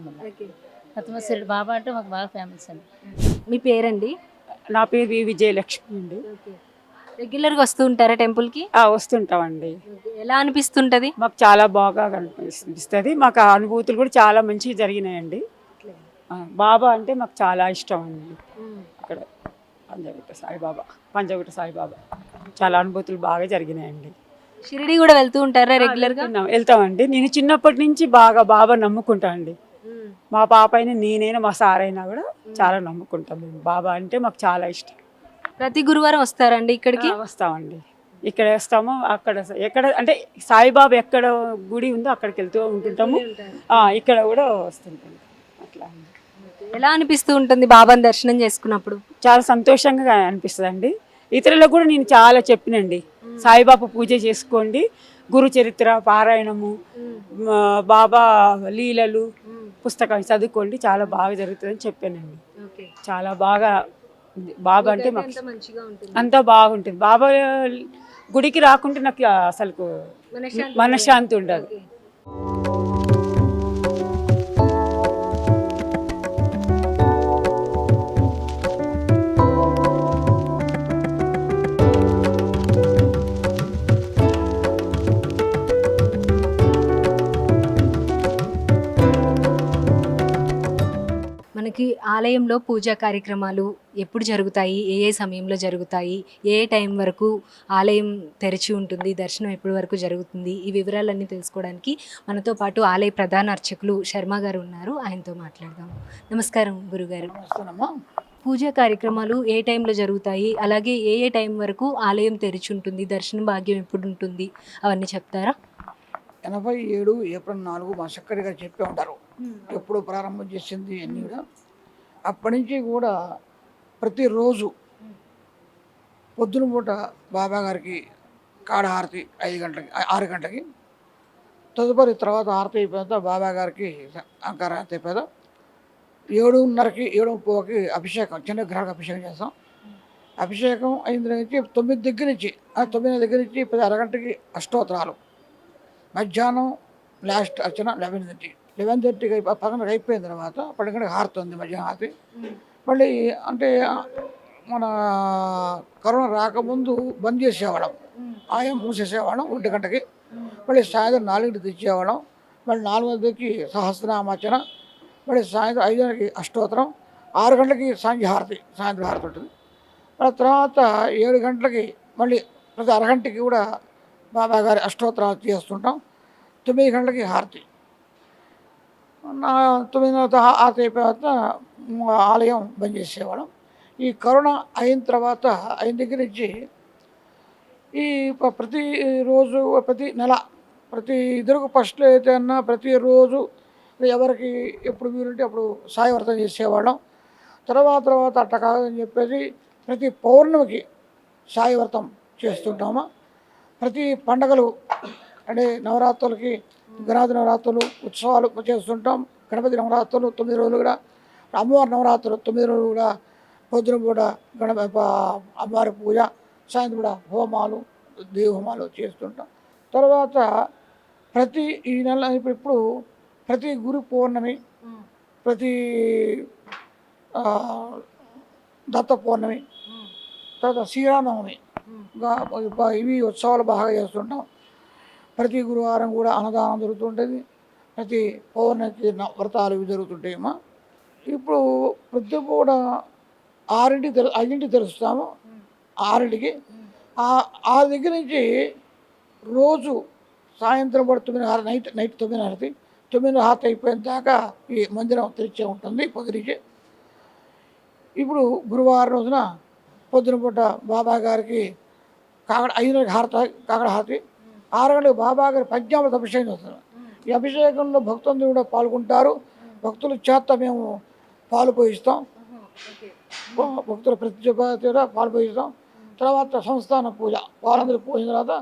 అత్తమ్మ షిరిడి బాబా అంటే మాకు బాగా ఫేమస్ అండి. మీ పేరండి? నా పేరు విజయలక్ష్మి అండి. రెగ్యులర్గా వస్తూ ఉంటారా టెంపుల్కి? వస్తుంటామండి. ఎలా అనిపిస్తుంటుంది? మాకు చాలా బాగా అనిపిస్తుంది. మాకు ఆ అనుభూతులు కూడా చాలా మంచిగా జరిగినాయండి. బాబా అంటే మాకు చాలా ఇష్టం అండి. అక్కడ పంజగుట్ట సాయిబాబా చాలా అనుభూతులు బాగా జరిగినాయండి. షిరిడి కూడా వెళ్తూ ఉంటారా రెగ్యులర్గా? వెళ్తామండి. నేను చిన్నప్పటి నుంచి బాగా బాబా నమ్ముకుంటా అండి. మా పాప అయినా నేనైనా మా సార్ అయినా కూడా చాలా నమ్ముకుంటాం మేము. బాబా అంటే మాకు చాలా ఇష్టం. ప్రతి గురువారం వస్తారండి ఇక్కడికి? వస్తామండి. ఇక్కడ వేస్తాము, అక్కడ ఎక్కడ అంటే సాయిబాబా ఎక్కడ గుడి ఉందో అక్కడికి వెళ్తూ ఉంటుంటాము. ఇక్కడ కూడా వస్తుంటాం. అట్లా ఎలా అనిపిస్తూ ఉంటుంది బాబాని దర్శనం చేసుకున్నప్పుడు? చాలా సంతోషంగా అనిపిస్తుంది అండి. ఇతరులకు కూడా నేను చాలా చెప్పినండి, సాయిబాబా పూజ చేసుకోండి, గురు చరిత్ర పారాయణము, బాబా లీలలు పుస్తకాలు చదువుకోండి, చాలా బాగా జరుగుతుందని చెప్పానండి. చాలా బాగా బాబా అంటే మాకు అంతా బాగుంటుంది. బాబా గుడికి రాకుంటే నాకు అసలు మనశ్శాంతి ఉండదు. మనకి ఆలయంలో పూజా కార్యక్రమాలు ఎప్పుడు జరుగుతాయి, ఏ సమయంలో జరుగుతాయి, ఏ టైం వరకు ఆలయం తెరిచి ఉంటుంది, దర్శనం ఎప్పటి వరకు జరుగుతుంది, ఈ వివరాలన్నీ తెలుసుకోవడానికి మనతో పాటు ఆలయ ప్రధాన అర్చకులు శర్మ గారు ఉన్నారు, ఆయనతో మాట్లాడదాం. నమస్కారం గురుగారు. పూజా కార్యక్రమాలు ఏ టైంలో జరుగుతాయి, అలాగే ఏ టైం వరకు ఆలయం తెరిచి ఉంటుంది, దర్శనం భాగ్యం ఎప్పుడు ఉంటుంది, అవన్నీ చెప్తారా? 87 ఏప్రిల్ 4 మా చక్కరి గారు చెప్పే ఉంటారు ఎప్పుడు ప్రారంభం చేసింది అన్నీ కూడా. అప్పటి నుంచి కూడా ప్రతిరోజు పొద్దున పూట బాబా గారికి కాడ హారతి 6 గంటలకి, తదుపరి తర్వాత హారతి అయిపోయిన బాబా గారికి అంకార హారతి అయిపోయిందా 7:30కి 7:30కి అభిషేకం, చిన్న గ్రహాలకు అభిషేకం చేస్తాం. అభిషేకం అయిన నుంచి 9 దగ్గర నుంచి 9 దగ్గర నుంచి 10 గంటకి అష్టోత్తరాలు, మధ్యాహ్నం లాస్ట్ అర్చన 11:30కి 11 అయిపోయిన తర్వాత 12 గంటలకు హారతి ఉంది, మధ్యాహ్నం హారతి. మళ్ళీ అంటే మన కరోనా రాకముందు బంద్ చేసేవాళ్ళం, ఆయం మూసేసేవాళ్ళం 1 గంటకి, మళ్ళీ సాయంత్రం 4కి తెచ్చేవాళ్ళం, మళ్ళీ 4 సహస్రనామార్చన, మళ్ళీ సాయంత్రం 5 అష్టోత్తరం, 6 గంటలకి సాయంత్రం హారతి ఉంటుంది. మళ్ళీ తర్వాత 7 గంటలకి మళ్ళీ ప్రతి అరగంటకి కూడా బాబా గారి అష్టోత్తరాలు చేస్తుంటాం. 9 గంటలకి హారతి. 9 హారతి అయిపోయిన తర్వాత ఆలయం బంద్ చేసేవాళ్ళం. ఈ కరోనా అయిన తర్వాత అయిన దగ్గర నుంచి ఈ ప్రతిరోజు ప్రతి నెల ప్రతి ఇద్దరికి ఫస్ట్లో అయితే అన్నా ప్రతిరోజు ఎవరికి ఎప్పుడు వీలుంటే అప్పుడు సాయి వ్రతం చేసేవాళ్ళం. తర్వాత అట్ట కాదని చెప్పేసి ప్రతి పౌర్ణమికి సాయి వ్రతం చేస్తుంటాము. ప్రతి పండగలు అంటే నవరాత్రులకి గణపతి నవరాత్రులు ఉత్సవాలు చేస్తుంటాం. గణపతి నవరాత్రులు 9 రోజులు కూడా, అమ్మవారి నవరాత్రులు 9 రోజులు కూడా పొద్దున పూట అమ్మవారి పూజ, సాయంత్రం కూడా హోమాలు దేవ హోమాలు చేస్తుంటాం. తర్వాత ప్రతి ఈ నెల ఇప్పుడు ప్రతి గురు పౌర్ణమి, ప్రతి దత్త పౌర్ణమి, తర్వాత శ్రీరామనవమి ఇవి ఉత్సవాలు బాగా చేస్తుంటాం. ప్రతి గురువారం కూడా అన్నదానం జరుగుతుంటుంది. ప్రతి పౌర్ణమికి వ్రతాలు ఇవి జరుగుతుంటాయమ్మా. ఇప్పుడు ప్రతి పూట 5కి తెలుస్తాము. 6కి ఆ దగ్గర నుంచి రోజు సాయంత్రం పూట 9 నైట్ 9 హారతి అయిపోయిన దాకా ఈ మందిరం తెరిచే ఉంటుంది పొద్దురికి. ఇప్పుడు గురువారం రోజున పొద్దున పూట బాబా గారికి 5 కాకడ హారతి, 6 గంటలకు బాబా గారి పంచామృత అభిషేకం చేస్తున్నారు. ఈ అభిషేకంలో భక్తులందరూ కూడా పాల్గొంటారు. భక్తుల చేత మేము పాలు పోయిస్తాం. భక్తుల ప్రతి కూడా పాలు పోయిస్తాం. తర్వాత సంస్థాన పూజ, వాళ్ళందరూ పోయిన తర్వాత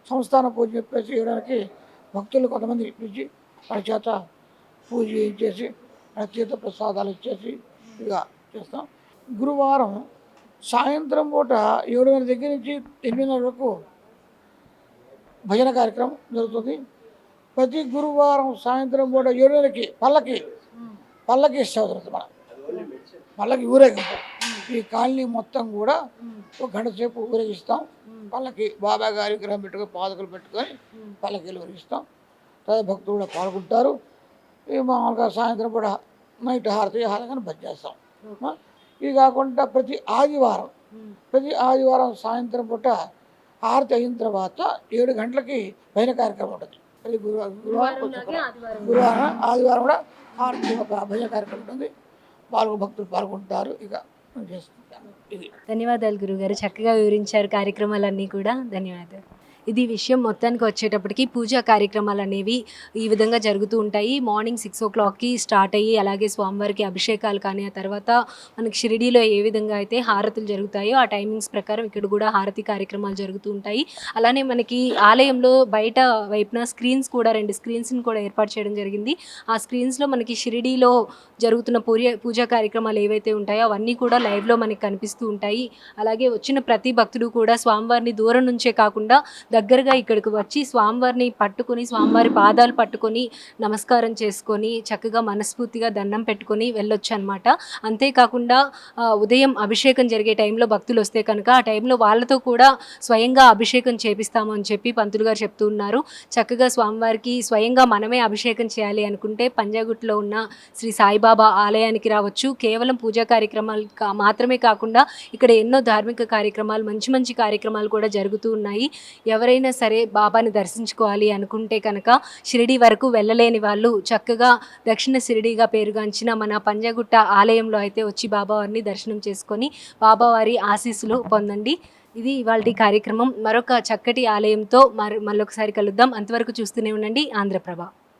సంస్థాన పూజ చెప్పేసి చేయడానికి భక్తులు కొంతమంది పిలిచి వాళ్ళ చేత పూజ చేసి వాళ్ళ చేత ప్రసాదాలు ఇచ్చేసి ఇక చేస్తాం. గురువారం సాయంత్రం పూట 7 దగ్గర నుంచి 8 వరకు భజన కార్యక్రమం జరుగుతుంది. ప్రతి గురువారం సాయంత్రం పూట 7 పల్లకి సేవ జరుగుతుంది. పల్లకి ఊరేగింపు ఈ కాలనీ మొత్తం కూడా 1 గంట సేపు ఊరేగిస్తాం. పల్లకి బాబా గారి విగ్రహం పెట్టుకొని పాదకులు పెట్టుకొని పల్లకీలు ఊరేగిస్తాం. తర్వాత భక్తులు కూడా పాల్గొంటారు. ఈ మామూలుగా సాయంత్రం కూడా నైట్ హారతి బంద్ చేస్తాం. ఇది కాకుండా ప్రతి ఆదివారం సాయంత్రం పూట హారతి అయిన తర్వాత 7 గంటలకి భజన కార్యక్రమం ఉంటుంది. ప్రతి గురువారం ఆదివారం కూడా హారతి ఒక భజన కార్యక్రమం ఉంటుంది. భక్తులు పాల్గొంటారు. ఇక చేస్తుంటారు. ఇది. ధన్యవాదాలు గురుగారు, చక్కగా వివరించారు కార్యక్రమాలన్నీ కూడా. ధన్యవాదాలు. ఇది విషయం. మొత్తానికి వచ్చేటప్పటికి పూజా కార్యక్రమాలు అనేవి ఈ విధంగా జరుగుతూ ఉంటాయి. మార్నింగ్ 6 o'clockకి స్టార్ట్ అయ్యి అలాగే స్వామివారికి అభిషేకాలు కానీ ఆ తర్వాత మనకి షిరిడీలో ఏ విధంగా అయితే హారతులు జరుగుతాయో ఆ టైమింగ్స్ ప్రకారం ఇక్కడ కూడా హారతి కార్యక్రమాలు జరుగుతూ ఉంటాయి. అలానే మనకి ఆలయంలో బయట వైపున స్క్రీన్స్ కూడా 2 స్క్రీన్స్ని కూడా ఏర్పాటు చేయడం జరిగింది. ఆ స్క్రీన్స్లో మనకి షిరిడీలో జరుగుతున్న పూజా కార్యక్రమాలు ఏవైతే ఉంటాయో అవన్నీ కూడా లైవ్లో మనకి కనిపిస్తూ ఉంటాయి. అలాగే వచ్చిన ప్రతి భక్తుడు కూడా స్వామివారిని దూరం నుంచే కాకుండా దగ్గరగా ఇక్కడికి వచ్చి స్వామివారిని పట్టుకొని స్వామివారి పాదాలు పట్టుకొని నమస్కారం చేసుకొని చక్కగా మనస్ఫూర్తిగా దండం పెట్టుకొని వెళ్ళొచ్చు అనమాట. అంతేకాకుండా ఉదయం అభిషేకం జరిగే టైంలో భక్తులు వస్తే కనుక ఆ టైంలో వాళ్ళతో కూడా స్వయంగా అభిషేకం చేపిస్తాము అని చెప్పి పంతులు గారు చెప్తూ ఉన్నారు. చక్కగా స్వామివారికి స్వయంగా మనమే అభిషేకం చేయాలి అనుకుంటే పంజాగుట్లో ఉన్న శ్రీ సాయిబాబా ఆలయానికి రావచ్చు. కేవలం పూజా కార్యక్రమాలు మాత్రమే కాకుండా ఇక్కడ ఎన్నో ధార్మిక కార్యక్రమాలు మంచి మంచి కార్యక్రమాలు కూడా జరుగుతూ ఉన్నాయి. ఎవరైనా సరే బాబాని దర్శించుకోవాలి అనుకుంటే కనుక షిరిడి వరకు వెళ్ళలేని వాళ్ళు చక్కగా దక్షిణ షిరిడిగా పేరుగాంచిన మన పంజాగుట్ట ఆలయంలో అయితే వచ్చి బాబావారిని దర్శనం చేసుకొని బాబావారి ఆశీస్సులు పొందండి. ఇది ఇవాల్టి కార్యక్రమం. మరొక చక్కటి ఆలయంతో మళ్ళొకసారి కలుద్దాం. అంతవరకు చూస్తూనే ఉండండి ఆంధ్రప్రభ.